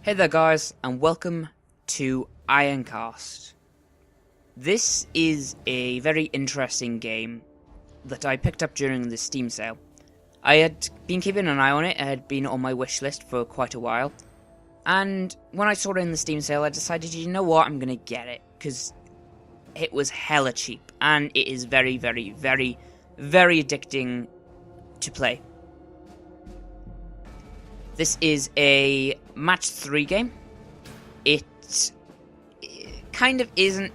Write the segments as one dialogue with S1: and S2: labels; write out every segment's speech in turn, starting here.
S1: Hey there guys, and welcome to Ironcast. This is a very interesting game that I picked up during the Steam sale. I had been keeping an eye on it, it had been on my wish list for quite a while. And when I saw it in the Steam sale, I decided, you know what, I'm gonna get it. Because it was hella cheap, and it is very, very, very, very addicting to play. This is a match 3 game. It kind of is and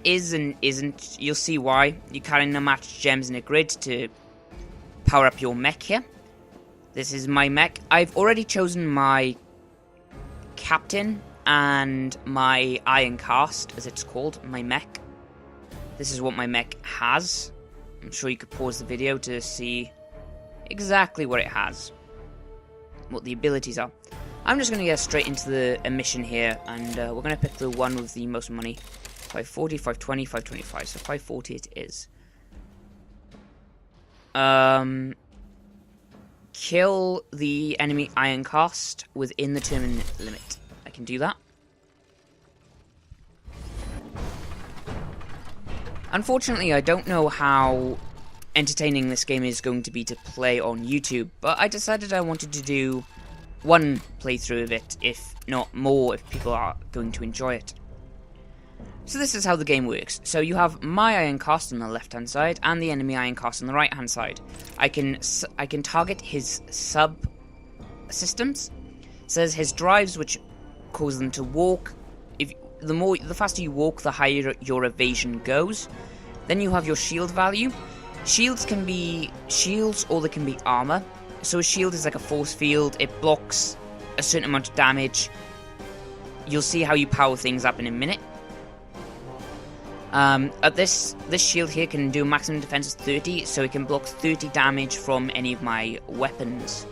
S1: isn't. You'll see why. You kind of match gems in a grid to power up your mech here. This is my mech. I've already chosen my captain and my Ironcast, as it's called, my mech. This is what my mech has. I'm sure you could pause the video to see exactly what it has. What the abilities are. I'm just going to get straight into the mission here, and we're going to pick the one with the most money. 540, 520, 525, so 540 it is. Kill the enemy Ironcast within the turn limit. I can do that. Unfortunately, I don't know how entertaining this game is going to be to play on YouTube, but I decided I wanted to do one playthrough of it, if not more, if people are going to enjoy it. So this is how the game works. So you have my Ironcast on the left hand side and the enemy Ironcast on the right hand side. I can target his sub systems. It says his drives, which cause them to walk. The faster you walk, the higher your evasion goes. Then you have your shield value. Shields can be shields or they can be armour. So a shield is like a force field, it blocks a certain amount of damage. You'll see how you power things up in a minute. This shield here can do a maximum defense of 30, so it can block 30 damage from any of my weapons.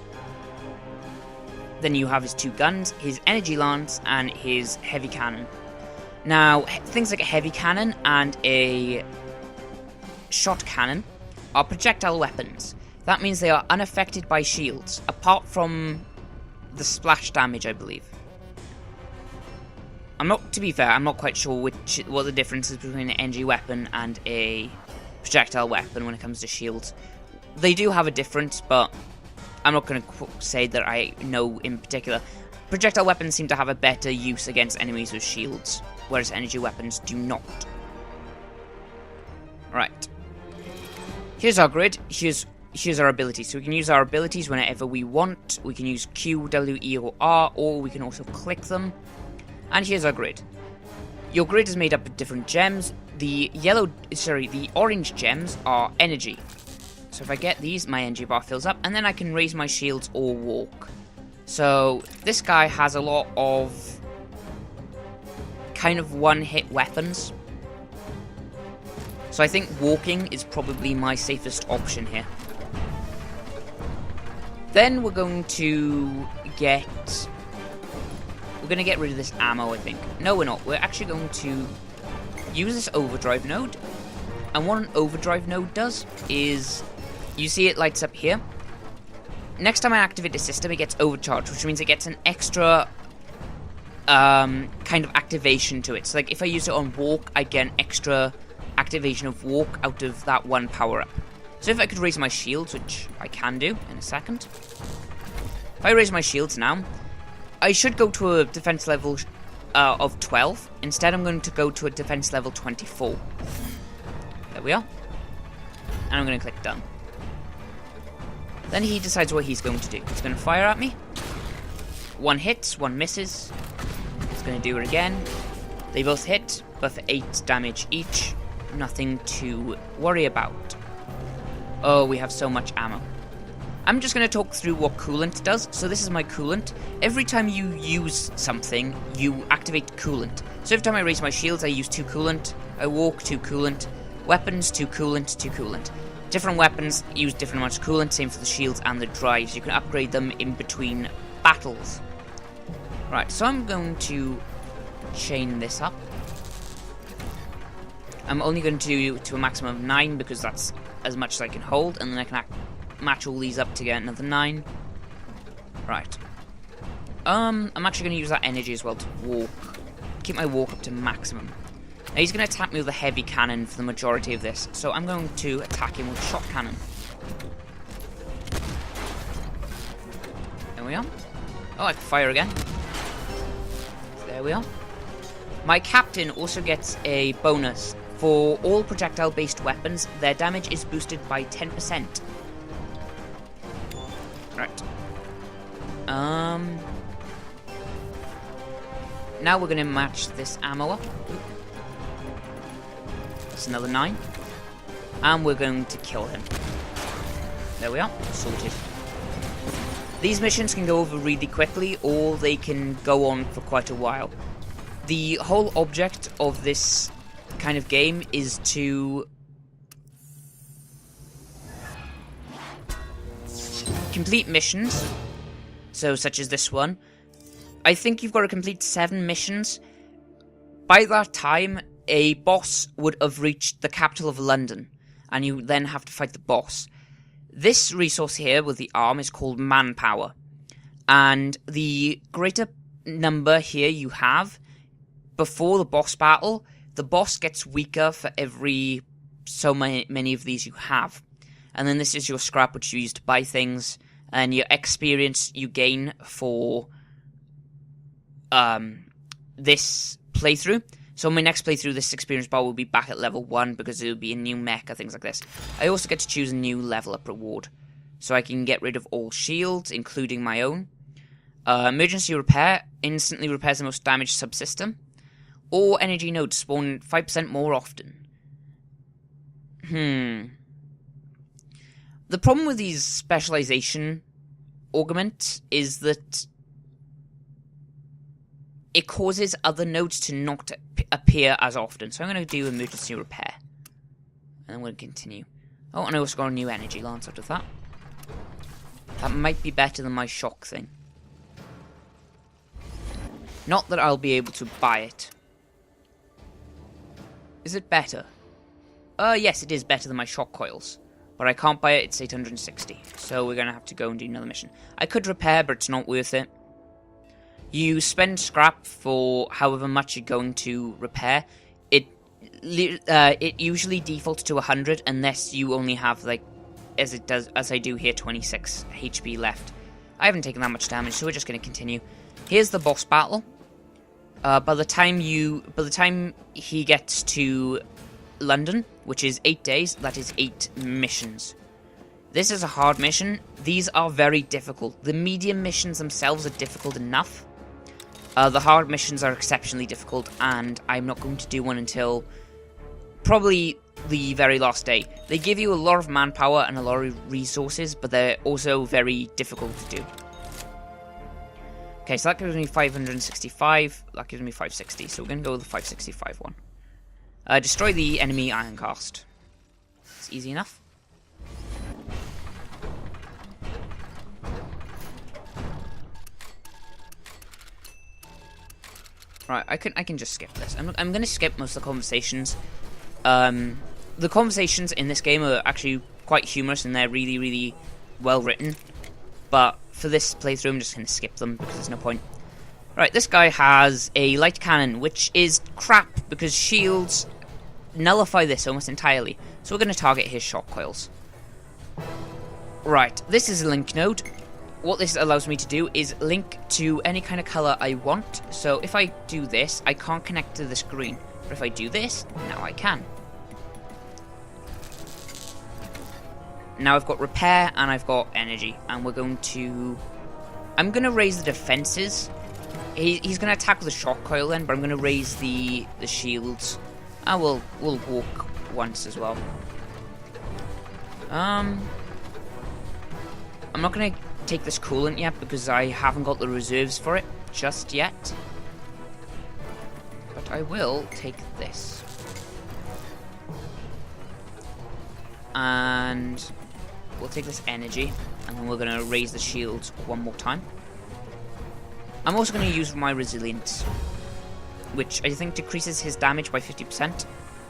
S1: Then you have his 2 guns, his energy lance and his heavy cannon. Now, things like a heavy cannon and a shot cannon are projectile weapons. That means they are unaffected by shields, apart from the splash damage, I believe. To be fair, I'm not quite sure what the difference is between an energy weapon and a projectile weapon when it comes to shields. They do have a difference, but I'm not going to say that I know in particular. Projectile weapons seem to have a better use against enemies with shields, whereas energy weapons do not. Right. Here's our grid, here's our abilities. So we can use our abilities whenever we want. We can use Q, W, E, or R, or we can also click them. And here's our grid. Your grid is made up of different gems. The orange gems are energy. So if I get these, my energy bar fills up, and then I can raise my shields or walk. So this guy has a lot of kind of one-hit weapons. So I think walking is probably my safest option here. Then we're going to get rid of this ammo, I think. No, we're not. We're actually going to use this overdrive node. And what an overdrive node does is, you see it lights up here. Next time I activate the system, it gets overcharged, which means it gets an extra kind of activation to it. So like if I use it on walk, I get an extra activation of walk out of that one power-up. So if I could raise my shields, which I can do in a second. If I raise my shields now, I should go to a defense level of 12. Instead, I'm going to go to a defense level 24. There we are. And I'm going to click done. Then he decides what he's going to do. He's going to fire at me. 1 hits, 1 misses. He's going to do it again. They both hit, but for 8 damage each. Nothing to worry about. Oh, we have so much ammo. I'm just going to talk through what coolant does. So this is my coolant. Every time you use something, you activate coolant. So every time I raise my shields, I use 2 coolant. I walk 2 coolant. Weapons 2 coolant, 2 coolant. Different weapons use different amounts of coolant. Same for the shields and the drives. You can upgrade them in between battles. Right, so I'm going to chain this up. I'm only going to do to a maximum of 9 because that's as much as I can hold, and then I can match all these up to get another 9. Right. I'm actually going to use that energy as well to walk. Keep my walk up to maximum. Now he's going to attack me with a heavy cannon for the majority of this, so I'm going to attack him with a shot cannon. There we are. Oh, I can fire again. There we are. My captain also gets a bonus. For all projectile-based weapons, their damage is boosted by 10%. Right. Now we're going to match this ammo up. That's another 9. And we're going to kill him. There we are. Sorted. These missions can go over really quickly, or they can go on for quite a while. The whole object of this kind of game is to complete missions, so such as this one. I think you've got to complete 7 missions. By that time, a boss would have reached the capital of London, and you then have to fight the boss. This resource here with the arm is called manpower, and the greater number here you have before the boss battle, the boss gets weaker for every so many of these you have. And then this is your scrap, which you use to buy things, and your experience you gain for this playthrough. So my next playthrough, this experience bar will be back at level 1 because it will be a new mecha, things like this. I also get to choose a new level up reward. So I can get rid of all shields, including my own. Emergency repair instantly repairs the most damaged subsystem. Or energy nodes spawn 5% more often. The problem with these specialization augments is that it causes other nodes to not appear as often. So I'm going to do emergency repair. And then we'll continue. Oh, and I also got a new energy lance out of that. That might be better than my shock thing. Not that I'll be able to buy it. Is it better? Yes, it is better than my shock coils. But I can't buy it, it's 860. So we're going to have to go and do another mission. I could repair, but it's not worth it. You spend scrap for however much you're going to repair. It usually defaults to 100 unless you only have, like, as I do here, 26 HP left. I haven't taken that much damage, so we're just going to continue. Here's the boss battle. By the time he gets to London, which is 8 days, that is 8 missions. This is a hard mission. These are very difficult. The medium missions themselves are difficult enough. The hard missions are exceptionally difficult, and I'm not going to do one until probably the very last day. They give you a lot of manpower and a lot of resources, but they're also very difficult to do. Okay, so that gives me 565, that gives me 560, so we're going to go with the 565 one. Destroy the enemy Ironcast. It's easy enough. Right, I can just skip this. I'm going to skip most of the conversations. The conversations in this game are actually quite humorous and they're really, really well written. But for this playthrough, I'm just going to skip them because there's no point. Right, this guy has a light cannon, which is crap because shields nullify this almost entirely. So we're going to target his shock coils. Right, this is a link node. What this allows me to do is link to any kind of color I want. So if I do this, I can't connect to the screen. But if I do this, now I can. Now I've got repair and I've got energy. And we're going to... I'm going to raise the defenses. He's going to attack with a shock coil then, but I'm going to raise the shields. And we'll walk once as well. I'm not going to take this coolant yet because I haven't got the reserves for it just yet. But I will take this. And we'll take this energy and then we're going to raise the shields one more time. I'm also going to use my resilience, which I think decreases his damage by 50%.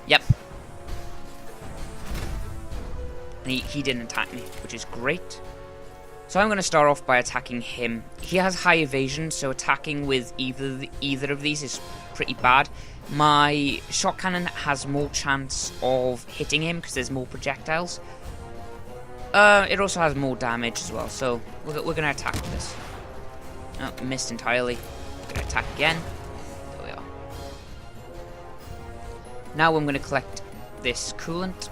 S1: Yep. And he didn't attack me, which is great. So I'm going to start off by attacking him. He has high evasion, so attacking with either of these is pretty bad. My shot cannon has more chance of hitting him because there's more projectiles. It also has more damage as well, so we're going to attack with this. Oh, missed entirely. We're going to attack again. There we are. Now I'm going to collect this coolant.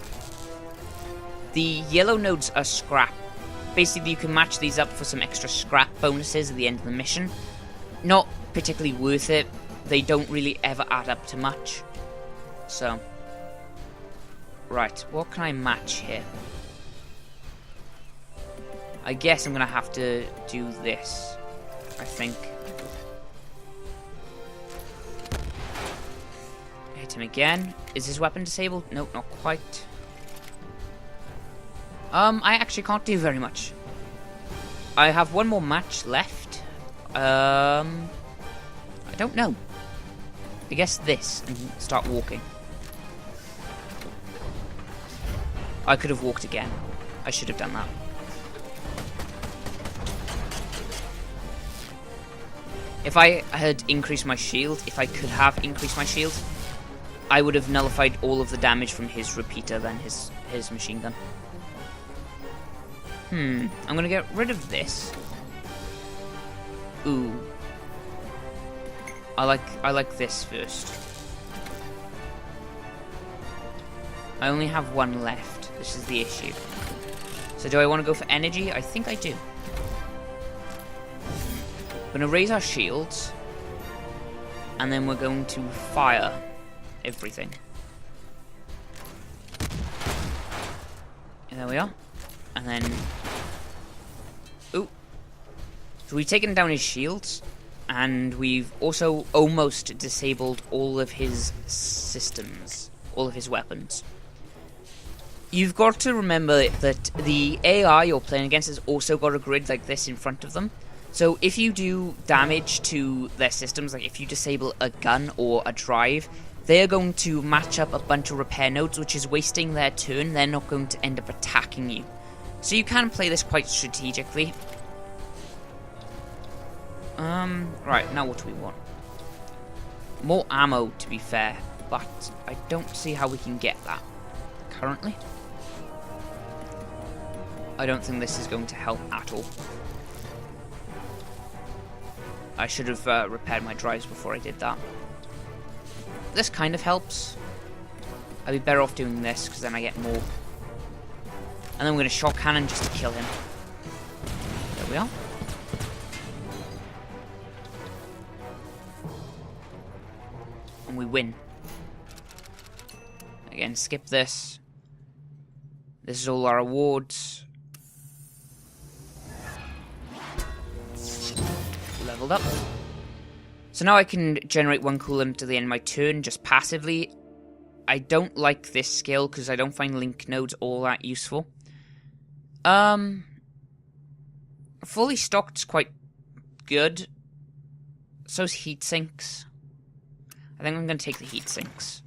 S1: The yellow nodes are scrap. Basically, you can match these up for some extra scrap bonuses at the end of the mission. Not particularly worth it. They don't really ever add up to much. So, right, what can I match here? I guess I'm going to have to do this, I think. Hit him again. Is his weapon disabled? Nope, not quite. I actually can't do very much. I have one more match left. I don't know. I guess this, and start walking. I could have walked again. I should have done that. If I had increased my shield, if I could have increased my shield, I would have nullified all of the damage from his repeater than his machine gun. I'm gonna get rid of this. Ooh. I like this first. I only have one left. This is the issue. So do I want to go for energy? I think I do. We're gonna raise our shields, and then we're going to fire everything. And there we are. And then... Ooh. So we've taken down his shields, and we've also almost disabled all of his systems, all of his weapons. You've got to remember that the AI you're playing against has also got a grid like this in front of them. So if you do damage to their systems, like if you disable a gun or a drive, they're going to match up a bunch of repair nodes, which is wasting their turn. They're not going to end up attacking you. So you can play this quite strategically. Right, now what do we want? More ammo, to be fair, but I don't see how we can get that currently. I don't think this is going to help at all. I should have repaired my drives before I did that. This kind of helps. I'd be better off doing this, because then I get more. And then we're going to shot cannon just to kill him. There we are. And we win. Again, skip this. This is all our awards. Leveled up. So now I can generate one coolant to the end of my turn just passively. I don't like this skill because I don't find link nodes all that useful. Fully stocked's quite good. So's heat sinks. I think I'm going to take the heat sinks.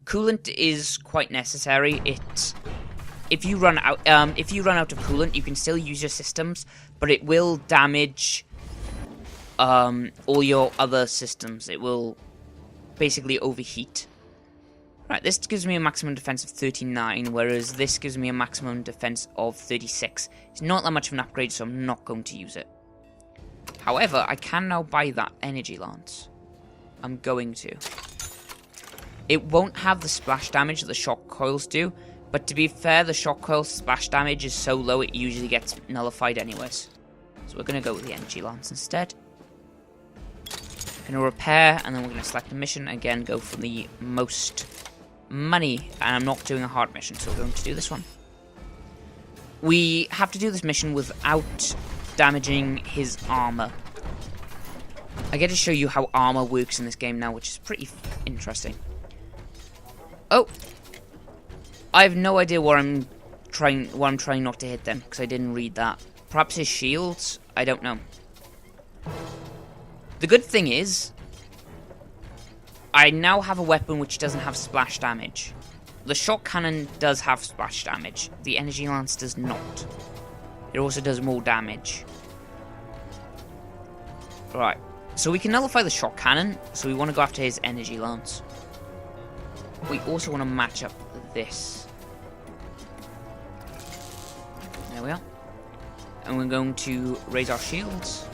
S1: Coolant is quite necessary. If you run out of coolant, you can still use your systems, but it will damage all your other systems. It will basically overheat. Right, this gives me a maximum defense of 39, whereas this gives me a maximum defense of 36. It's not that much of an upgrade, so I'm not going to use it. However, I can now buy that energy lance. I'm going to. It won't have the splash damage that the shock coils do, but to be fair, the shock coil splash damage is so low it usually gets nullified anyways. So we're going to go with the energy lance instead. Going to repair, and then we're going to select a mission. Again, go for the most money, and I'm not doing a hard mission, so we're going to do this one. We have to do this mission without damaging his armor. I get to show you how armor works in this game now, which is pretty interesting. Oh, I have no idea what I'm trying not to hit them because I didn't read that. Perhaps his shields? I don't know. The good thing is, I now have a weapon which doesn't have splash damage. The shot cannon does have splash damage. The energy lance does not. it also does more damage. Right, so we can nullify the shock cannon, so we want to go after his energy lance. We also want to match up this. There we are. And we're going to raise our shields.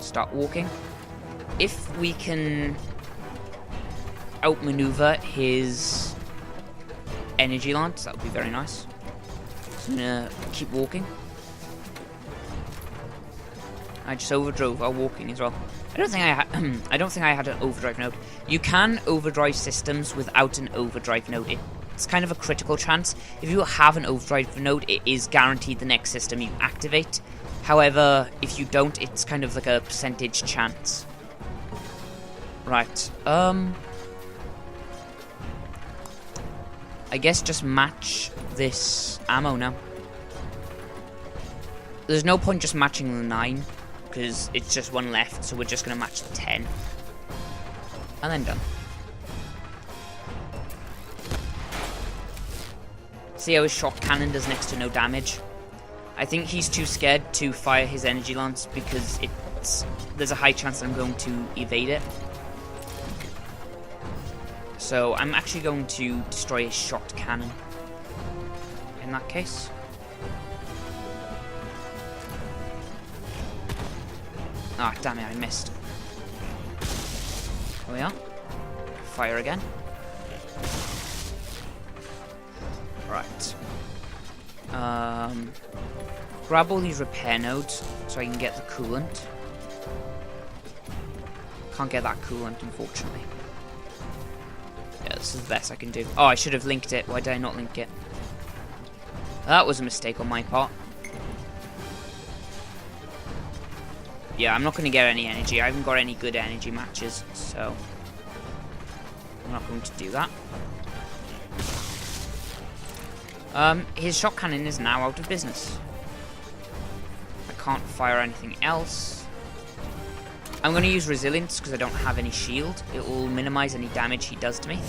S1: Start walking. If we can outmaneuver his energy lance, that would be very nice. So I'm gonna keep walking. I just overdrove while walking as well. I don't think I had an overdrive node. You can overdrive systems without an overdrive node. It's kind of a critical chance. If you have an overdrive node, it is guaranteed the next system you activate. However, if you don't, it's kind of like a percentage chance. Right. I guess just match this ammo now. There's no point just matching the 9, because it's just one left, so we're just going to match the 10. And then done. See how his shock cannon does next to no damage? I think he's too scared to fire his energy lance because there's a high chance that I'm going to evade it. So I'm actually going to destroy his shock cannon in that case. Ah, damn it, I missed. There we are. Fire again. Right. Grab all these repair nodes so I can get the coolant. Can't get that coolant, unfortunately. Yeah, this is the best I can do. Oh, I should have linked it. Why did I not link it? That was a mistake on my part. Yeah, I'm not going to get any energy. I haven't got any good energy matches, so I'm not going to do that. His shock cannon is now out of business. I can't fire anything else. I'm going to use resilience because I don't have any shield. It will minimize any damage he does to me.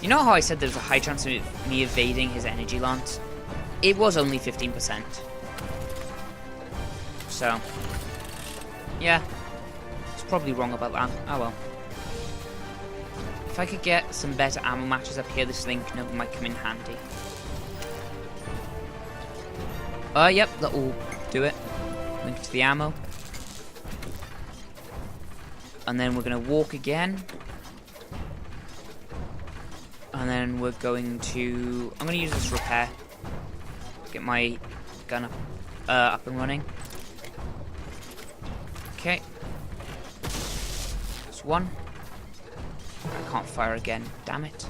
S1: You know how I said there was a high chance of me evading his energy lance? It was only 15%. So, yeah. It's probably wrong about that. Oh well. If I could get some better ammo matches up here, this link node might come in handy. Yep, that will do it. Link to the ammo. And then we're going to walk again. And then we're going to... I'm going to use this repair. Get my gun up and running. Okay. That's one. I can't fire again. Damn it.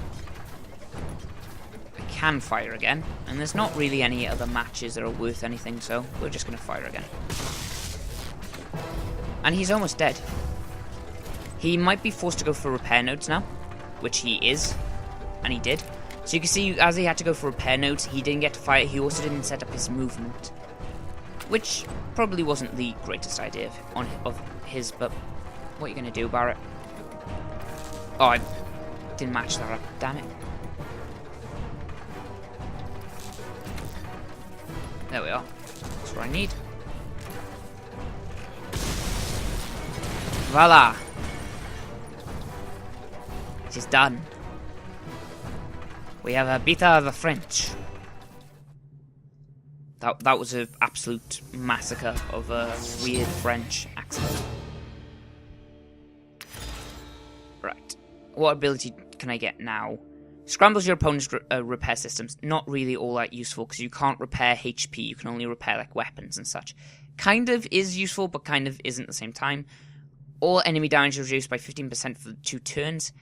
S1: I can fire again. And there's not really any other matches that are worth anything, so we're just going to fire again. And he's almost dead. He might be forced to go for repair nodes now, which he is. And he did. So you can see, as he had to go for repair nodes, he didn't get to fire. He also didn't set up his movement, which probably wasn't the greatest idea of his, but what are you going to do about it? Oh, I didn't match that up. Damn it. There we are. That's what I need. Voila. It is done. We have a beta of the French. That was an absolute massacre of a weird French accent. Right. What ability can I get now? Scrambles your opponent's repair systems. Not really all that useful because you can't repair HP. You can only repair like weapons and such. Kind of is useful, but kind of isn't at the same time. All enemy damage reduced by 15% for 2 turns.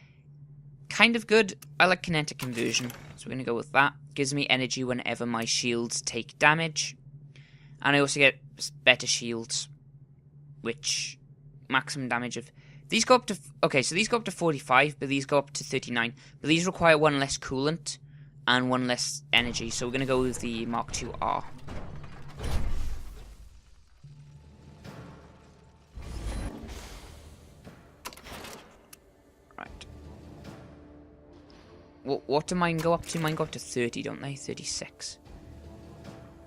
S1: Kind of good. I like kinetic conversion, so we're going to go with that. Gives me energy whenever my shields take damage. And I also get better shields, which maximum damage of... These go up to... Okay, so these go up to 45, but these go up to 39. But these require 1 less coolant and 1 less energy, so we're going to go with the Mark II-R. What do mine go up to? Mine go up to 30, don't they? 36.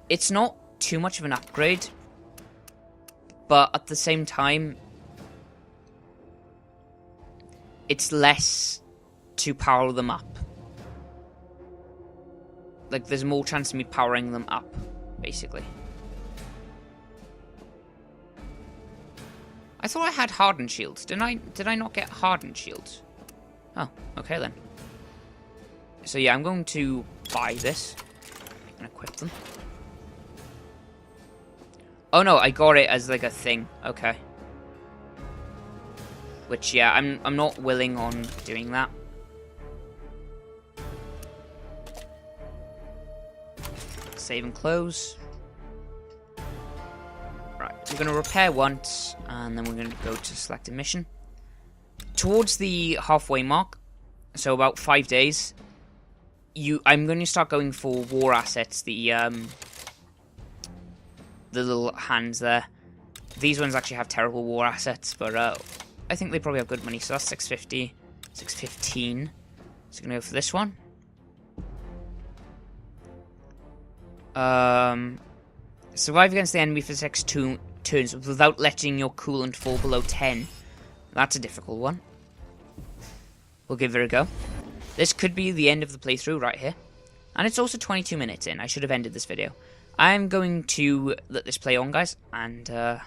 S1: It's not too much of an upgrade, but at the same time, it's less to power them up. Like, there's more chance of me powering them up, basically. I thought I had hardened shields. Did I not get hardened shields? Oh, okay then. So yeah, I'm going to buy this and equip them. Oh no, I got it as like a thing. Okay. Which yeah, I'm not willing on doing that. Save and close. Right, we're going to repair once, and then we're going to go to select a mission. Towards the halfway mark, so about 5 days, I'm going to start going for war assets, the little hands there. These ones actually have terrible war assets, but I think they probably have good money, so that's 650, 615. So I'm going to go for this one. Survive against the enemy for 6 turns without letting your coolant fall below 10. That's a difficult one. We'll give it a go. This could be the end of the playthrough right here. And it's also 22 minutes in. I should have ended this video. I'm going to let this play on, guys. And, yeah.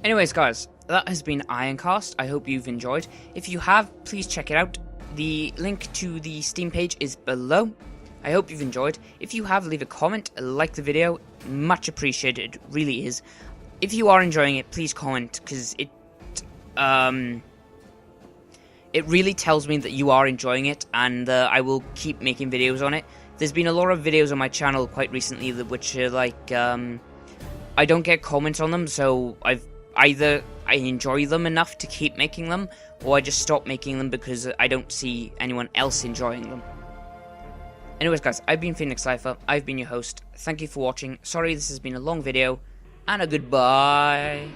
S1: Anyways, guys, that has been Ironcast. I hope you've enjoyed. If you have, please check it out. The link to the Steam page is below. I hope you've enjoyed. If you have, leave a comment, like the video. Much appreciated, it really is. If you are enjoying it, please comment, because it really tells me that you are enjoying it, and I will keep making videos on it. There's been a lot of videos on my channel quite recently which are like, I don't get comments on them, so either I enjoy them enough to keep making them, or I just stop making them because I don't see anyone else enjoying them. Anyways, guys, I've been Phoenix Cypher, I've been your host, thank you for watching, sorry this has been a long video, and a goodbye.